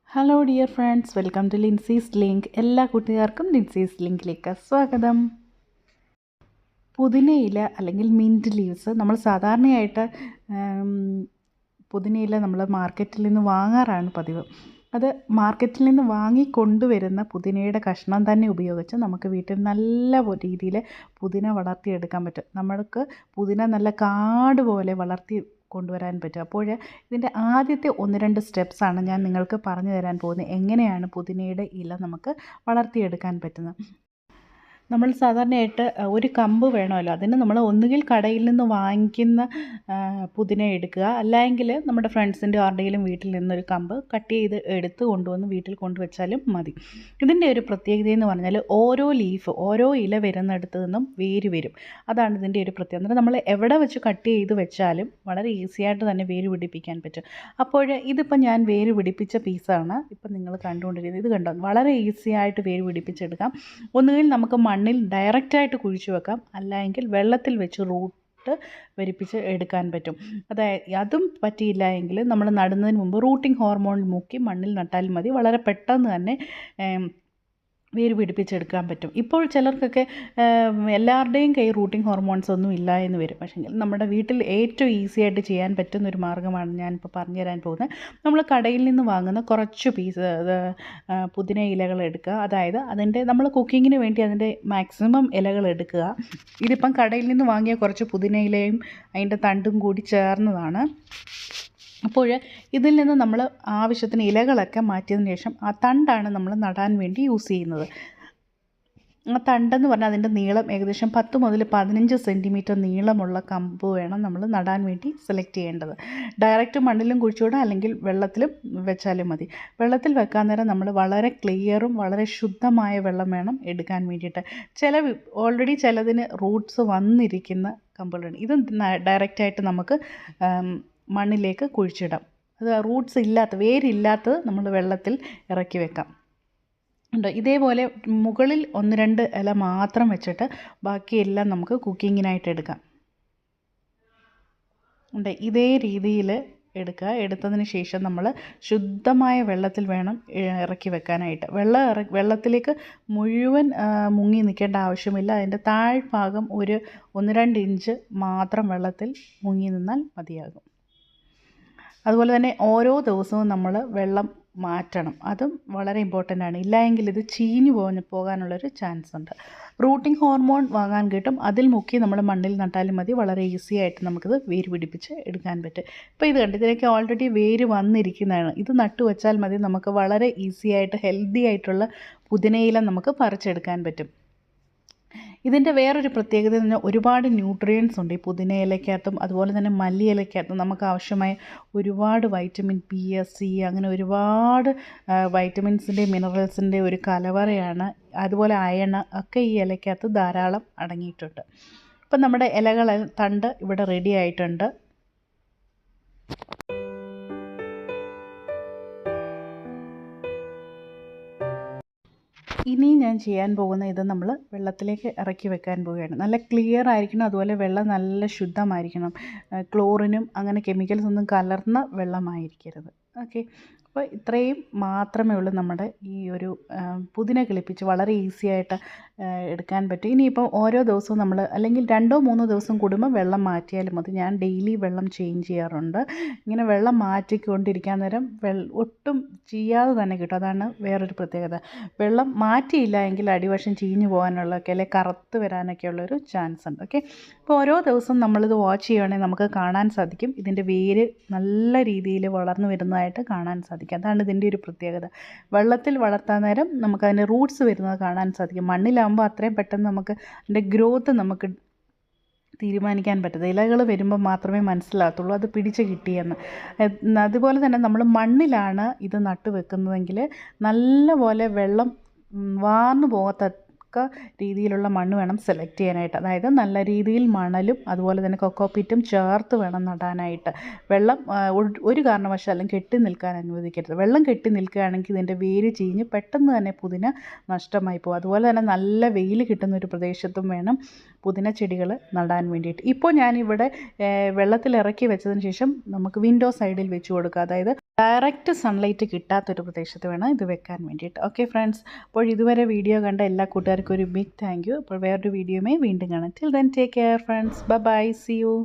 Hello dear friends, welcome to Lincy's link. എല്ലാ കൂട്ടുകാർക്കും ലിൻസീസ് ലിങ്കിലേക്ക് സ്വാഗതം. പുതിനയില അല്ലെങ്കിൽ മിൻറ്റ് ലീവ്സ് നമ്മൾ സാധാരണയായിട്ട് പുതിനയില നമ്മൾ മാർക്കറ്റിൽ നിന്ന് വാങ്ങാറാണ് പതിവ്. അത് മാർക്കറ്റിൽ നിന്ന് വാങ്ങിക്കൊണ്ടുവരുന്ന പുതിനയുടെ കഷ്ണം തന്നെ ഉപയോഗിച്ച് നമുക്ക് വീട്ടിൽ നല്ല രീതിയിൽ പുതിന വളർത്തിയെടുക്കാൻ പറ്റും. നമ്മൾക്ക് പുതിന നല്ല കാട് പോലെ വളർത്തി കൊണ്ടുവരാൻ പറ്റും. അപ്പോൾ ഇതിൻ്റെ ആദ്യത്തെ 1-2 സ്റ്റെപ്സാണ് ഞാൻ നിങ്ങൾക്ക് പറഞ്ഞു തരാൻ പോകുന്നത്. എങ്ങനെയാണ് പുതിനയുടെ ഇല നമുക്ക് വളർത്തിയെടുക്കാൻ പറ്റുന്നത്. നമ്മൾ സാധാരണയായിട്ട് ഒരു കമ്പ് വേണമല്ലോ, അതിന് നമ്മൾ ഒന്നുകിൽ കടയിൽ നിന്ന് വാങ്ങിക്കുന്ന പുതിന എടുക്കുക, അല്ലെങ്കിൽ നമ്മുടെ ഫ്രണ്ട്സിൻ്റെ ആരുടെയെങ്കിലും വീട്ടിൽ നിന്നൊരു കമ്പ് കട്ട് ചെയ്ത് എടുത്ത് കൊണ്ടുവന്ന് വീട്ടിൽ കൊണ്ടുവച്ചാലും മതി. ഇതിൻ്റെ ഒരു പ്രത്യേകത എന്ന് പറഞ്ഞാൽ ഓരോ ഇല വരുന്നിടത്ത് നിന്നും വേര് വരും. അതാണ് ഇതിൻ്റെ ഒരു പ്രത്യേകത. എന്നിട്ട് നമ്മൾ എവിടെ വെച്ച് കട്ട് ചെയ്ത് വെച്ചാലും വളരെ ഈസിയായിട്ട് തന്നെ വേര് പിടിപ്പിക്കാൻ പറ്റും. അപ്പോൾ ഇതിപ്പോൾ ഞാൻ വേര് പിടിപ്പിച്ച പീസാണ് ഇപ്പം നിങ്ങൾ കണ്ടുകൊണ്ടിരിക്കുന്നത്. ഇത് കണ്ടോ, വളരെ ഈസിയായിട്ട് വേര് പിടിപ്പിച്ചെടുക്കാം. ഒന്നുകിൽ നമുക്ക് മണ്ണിൽ ഡയറക്റ്റായിട്ട് കുഴിച്ചു വെക്കാം, അല്ലെങ്കിൽ വെള്ളത്തിൽ വെച്ച് റൂട്ട് വരിപ്പിച്ച് എടുക്കാൻ പറ്റും. അതും പറ്റിയില്ല എങ്കിൽ നമ്മൾ നടുന്നതിന് മുമ്പ് റൂട്ടിംഗ് ഹോർമോൺ മുക്കി മണ്ണിൽ നട്ടാൽ മതി. വളരെ പെട്ടെന്ന് തന്നെ വേര് പിടിപ്പിച്ചെടുക്കാൻ പറ്റും. ഇപ്പോൾ ചിലർക്കൊക്കെ എല്ലാവരുടെയും കയ്യിൽ റൂട്ടിംഗ് ഹോർമോൺസ് ഒന്നും ഇല്ല എന്ന് വരും. പക്ഷേ നമ്മുടെ വീട്ടിൽ ഏറ്റവും ഈസി ആയിട്ട് ചെയ്യാൻ പറ്റുന്നൊരു മാർഗ്ഗമാണ് ഞാനിപ്പോൾ പറഞ്ഞു തരാൻ പോകുന്നത്. നമ്മൾ കടയിൽ നിന്ന് വാങ്ങുന്ന കുറച്ച് പുതിന ഇലകൾ എടുക്കുക. അതായത് നമ്മൾ കുക്കിങ്ങിന് വേണ്ടി അതിൻ്റെ മാക്സിമം ഇലകൾ എടുക്കുക. ഇതിപ്പം കടയിൽ നിന്ന് വാങ്ങിയ കുറച്ച് പുതിന ഇലയും അതിൻ്റെ തണ്ടും കൂടി ചേർന്നതാണ്. അപ്പോൾ ഇതിൽ നിന്ന് നമ്മൾ ആവശ്യത്തിന് ഇലകളൊക്കെ മാറ്റിയതിന് ശേഷം ആ തണ്ടാണ് നമ്മൾ നടാൻ വേണ്ടി യൂസ് ചെയ്യുന്നത്. ആ തണ്ടെന്ന് പറഞ്ഞാൽ അതിൻ്റെ നീളം ഏകദേശം 10 മുതൽ 15 സെൻറ്റിമീറ്റർ നീളമുള്ള കമ്പ് വേണം നമ്മൾ നടാൻ വേണ്ടി സെലക്ട് ചെയ്യേണ്ടത്. ഡയറക്റ്റ് മണ്ണിലും കുഴിച്ചുകൂടാ, അല്ലെങ്കിൽ വെള്ളത്തിലും വെച്ചാലും മതി. വെള്ളത്തിൽ വെക്കാൻ നേരം നമ്മൾ വളരെ ക്ലിയറും വളരെ ശുദ്ധമായ വെള്ളം വേണം എടുക്കാൻ വേണ്ടിയിട്ട്. ഓൾറെഡി ചിലതിന് റൂട്ട്സ് വന്നിരിക്കുന്ന കമ്പുകളുണ്ട്. ഇത് ഡയറക്റ്റായിട്ട് നമുക്ക് മണ്ണിലേക്ക് കുഴിച്ചിടാം. അത് വേരില്ലാത്തത് നമ്മൾ വെള്ളത്തിൽ ഇറക്കി വെക്കാം. ഉണ്ട്. ഇതേപോലെ മുകളിൽ 1-2 ഇല മാത്രം വെച്ചിട്ട് ബാക്കിയെല്ലാം നമുക്ക് കുക്കിങ്ങിനായിട്ട് എടുക്കാം. ഉണ്ട്. ഇതേ രീതിയിൽ എടുക്കുക. എടുത്തതിന് ശേഷം നമ്മൾ ശുദ്ധമായ വെള്ളത്തിൽ വേണം ഇറക്കി വെക്കാനായിട്ട്. വെള്ളത്തിലേക്ക് മുഴുവൻ മുങ്ങി നിൽക്കേണ്ട ആവശ്യമില്ല. അതിൻ്റെ താഴ്ഭാഗം ഒരു 1-2 ഇഞ്ച് മാത്രം വെള്ളത്തിൽ മുങ്ങി നിന്നാൽ മതിയാകും. അതുപോലെ തന്നെ ഓരോ ദിവസവും നമ്മൾ വെള്ളം മാറ്റണം. അതും വളരെ ഇമ്പോർട്ടൻ്റ് ആണ്. ഇല്ലായെങ്കിൽ ഇത് ചീഞ്ഞു പോകാനുള്ളൊരു ചാൻസ് ഉണ്ട്. റൂട്ടിംഗ് ഹോർമോൺ വാങ്ങാൻ കിട്ടും. അതിൽ മുക്കി നമ്മൾ മണ്ണിൽ നട്ടാലും മതി. വളരെ ഈസി ആയിട്ട് നമുക്കിത് വേര് പിടിപ്പിച്ച് എടുക്കാൻ പറ്റും. ഇപ്പോൾ ഇത് കണ്ട്, ഇതിലേക്ക് ഓൾറെഡി വേര് വന്നിരിക്കുന്നതാണ്. ഇത് നട്ടു വെച്ചാൽ മതി. നമുക്ക് വളരെ ഈസി ആയിട്ട് ഹെൽത്തി ആയിട്ടുള്ള പുതിനയില നമുക്ക് പറിച്ചെടുക്കാൻ പറ്റും. ഇതിൻ്റെ വേറൊരു പ്രത്യേകത എന്ന് പറഞ്ഞാൽ ഒരുപാട് ന്യൂട്രിയൻസ് ഉണ്ട് ഈ പുതിന ഇലയ്ക്കകത്തും അതുപോലെ തന്നെ മല്ലി ഇലയ്ക്കകത്തും. നമുക്ക് ആവശ്യമായ ഒരുപാട് വൈറ്റമിൻ പി, സി, അങ്ങനെ ഒരുപാട് വൈറ്റമിൻസിൻ്റെ മിനറൽസിൻ്റെ ഒരു കലവറയാണ്. അതുപോലെ അയൺ ഒക്കെ ഈ ഇലയ്ക്കകത്ത് ധാരാളം അടങ്ങിയിട്ടുണ്ട്. ഇപ്പം നമ്മുടെ തണ്ട് ഇവിടെ റെഡി ആയിട്ടുണ്ട്. ഇനി ഞാൻ ചെയ്യാൻ പോകുന്ന ഇത് നമ്മൾ വെള്ളത്തിലേക്ക് ഇറക്കി വെക്കാൻ പോവുകയാണ്. നല്ല ക്ലിയർ ആയിരിക്കണം. അതുപോലെ വെള്ളം നല്ല ശുദ്ധമായിരിക്കണം. ക്ലോറിനും അങ്ങനെ കെമിക്കൽസ് ഒന്നും കലർന്ന വെള്ളമായിരിക്കരുത്. ഓക്കെ. അപ്പോൾ ഇത്രയും മാത്രമേ ഉള്ളൂ നമ്മുടെ ഈ ഒരു പുതിന കിളിപ്പിച്ച് വളരെ ഈസി ആയിട്ട് എടുക്കാൻ പറ്റും. ഇനിയിപ്പം ഓരോ ദിവസവും നമ്മൾ അല്ലെങ്കിൽ 2-3 ദിവസം കൂടുമ്പോൾ വെള്ളം മാറ്റിയാലും മതി. ഞാൻ ഡെയിലി വെള്ളം ചേഞ്ച് ചെയ്യാറുണ്ട്. ഇങ്ങനെ വെള്ളം മാറ്റിക്കൊണ്ടിരിക്കാൻ നേരം ഒട്ടും ചെയ്യാതെ തന്നെ കിട്ടും. അതാണ് വേറൊരു പ്രത്യേകത. വെള്ളം മാറ്റിയില്ല എങ്കിൽ അടിവശം ചീഞ്ഞു പോകാനുള്ളതൊക്കെ അല്ലെങ്കിൽ കറുത്ത് വരാനൊക്കെ ഉള്ളൊരു ചാൻസ് ഉണ്ട്. ഓക്കെ. അപ്പോൾ ഓരോ ദിവസവും നമ്മളിത് വാച്ച് ചെയ്യുകയാണെങ്കിൽ നമുക്ക് കാണാൻ സാധിക്കും ഇതിൻ്റെ വേര് നല്ല രീതിയിൽ വളർന്നു വരുന്നതായിട്ട് കാണാൻ സാധിക്കും. അതാണ് ഇതിൻ്റെ ഒരു പ്രത്യേകത. വെള്ളത്തിൽ വളർത്താൻ നേരം നമുക്കതിൻ്റെ റൂട്ട്സ് വരുന്നത് കാണാൻ സാധിക്കും. മണ്ണിലാകുമ്പോൾ അത്രയും പെട്ടെന്ന് നമുക്ക് അതിൻ്റെ ഗ്രോത്ത് നമുക്ക് തീരുമാനിക്കാൻ പറ്റത്തില്ല. ഇലകൾ വരുമ്പോൾ മാത്രമേ മനസ്സിലാകത്തുള്ളൂ അത് പിടിച്ച് കിട്ടിയെന്ന്. അതുപോലെ തന്നെ നമ്മൾ മണ്ണിലാണ് ഇത് നട്ടു വെക്കുന്നതെങ്കിൽ നല്ലപോലെ വെള്ളം വാർന്നു പോകത്തക്ക തക്ക രീതിയിലുള്ള മണ്ണ് വേണം സെലക്ട് ചെയ്യാനായിട്ട്. അതായത് നല്ല രീതിയിൽ മണലും അതുപോലെ തന്നെ കൊക്കോപ്പിറ്റും ചേർത്ത് വേണം നടാനായിട്ട്. വെള്ളം ഒരു കാരണവശാലും കെട്ടി നിൽക്കാൻ അനുവദിക്കരുത്. വെള്ളം കെട്ടി നിൽക്കുകയാണെങ്കിൽ ഇതിൻ്റെ വേര് ചീഞ്ഞ് പെട്ടെന്ന് തന്നെ പുതിന നഷ്ടമായി പോകും. അതുപോലെ തന്നെ നല്ല വെയിൽ കിട്ടുന്ന ഒരു പ്രദേശത്തും വേണം പുതിന ചെടികൾ നടാൻ വേണ്ടിയിട്ട്. ഇപ്പോൾ ഞാനിവിടെ വെള്ളത്തിൽ ഇറക്കി വെച്ചതിന് ശേഷം നമുക്ക് വിൻഡോ സൈഡിൽ വെച്ച് കൊടുക്കുക. അതായത് ഡയറക്റ്റ് സൺലൈറ്റ് കിട്ടാത്തൊരു പ്രദേശത്ത് വേണം ഇത് വെക്കാൻ വേണ്ടിയിട്ട്. ഓക്കെ ഫ്രണ്ട്സ്, അപ്പോൾ ഇതുവരെ വീഡിയോ കണ്ട എല്ലാ കൂട്ടുകാർക്കും ഒരു ബിഗ് താങ്ക് യു. അപ്പോൾ വേറൊരു വീഡിയോയുമായി വീണ്ടും കാണാം. Till then take care friends. Bye bye, see U.